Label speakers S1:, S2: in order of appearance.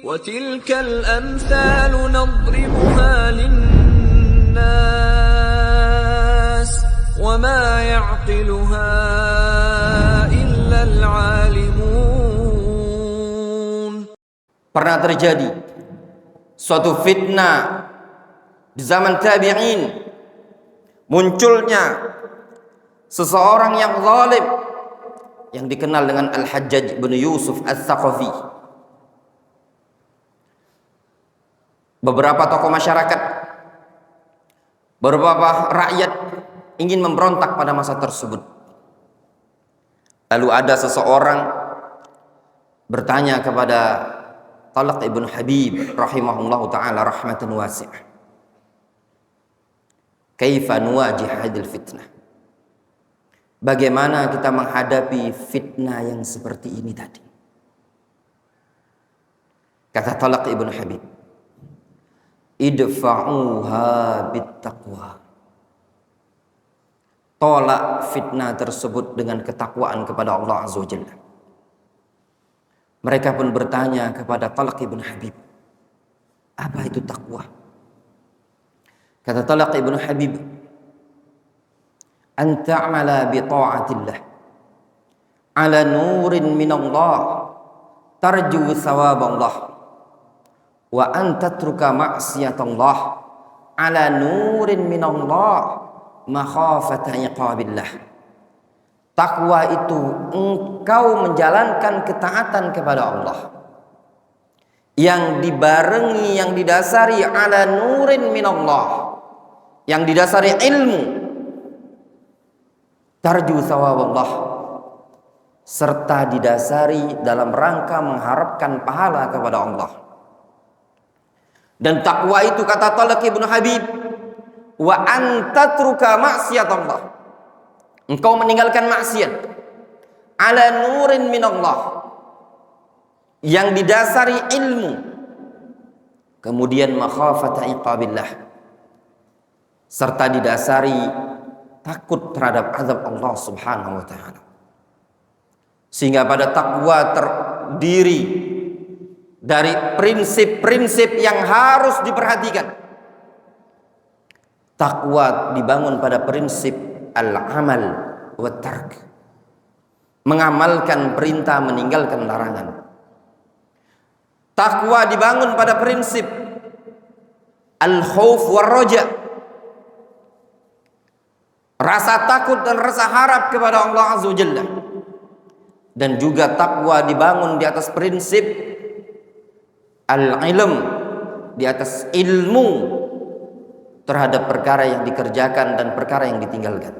S1: وَتِلْكَ الْأَمْثَالُ نَضْرِبُهَا لِلنَّاسِ وَمَا يَعْقِلُهَا إِلَّا الْعَالِمُونَ.
S2: Pernah terjadi suatu fitnah di zaman tabi'in, munculnya seseorang yang zalim yang dikenal dengan Al-Hajjaj bin Yusuf Al-Thaqafi. Beberapa tokoh masyarakat, beberapa rakyat ingin memberontak pada masa tersebut. Lalu ada seseorang bertanya kepada Talq ibn Habib rahimahullahu ta'ala rahmatan wasi'ah, kaifa nuwajih hadil fitnah? Bagaimana kita menghadapi fitnah yang seperti ini tadi? Kata Talq ibn Habib, idfa'uha bittaqwa. Tolak fitnah tersebut dengan ketakwaan kepada Allah Azza wa Jalla. Mereka pun bertanya kepada Talq ibn Habib, apa itu takwa? Kata Talq ibn Habib, an ta'mala bi ta'atillah ala nurin min Allah tarju thawab Allah, wa an tatruka ma'siyatallah ala nurin min Allah makhafata iqabillah. Takwa itu engkau menjalankan ketaatan kepada Allah yang dibarengi, yang didasari ala nurin min Allah, yang didasari ilmu, tarju thawab Allah, serta didasari dalam rangka mengharapkan pahala kepada Allah. Dan takwa itu, kata Talq ibn Habib, wa antatruka ma'siyatullah, engkau meninggalkan maksiat, ala nurin min Allah, yang didasari ilmu, kemudian makhafata iqabillah, serta didasari takut terhadap azab Allah subhanahu wa ta'ala. Sehingga pada takwa terdiri dari prinsip-prinsip yang harus diperhatikan. Takwa dibangun pada prinsip al-amal wa tark, mengamalkan perintah, meninggalkan larangan. Takwa dibangun pada prinsip al-khauf wa raja, rasa takut dan rasa harap kepada Allah Azza wa Jalla. Dan juga takwa dibangun di atas prinsip al-ilm, di atas ilmu terhadap perkara yang dikerjakan dan perkara yang ditinggalkan.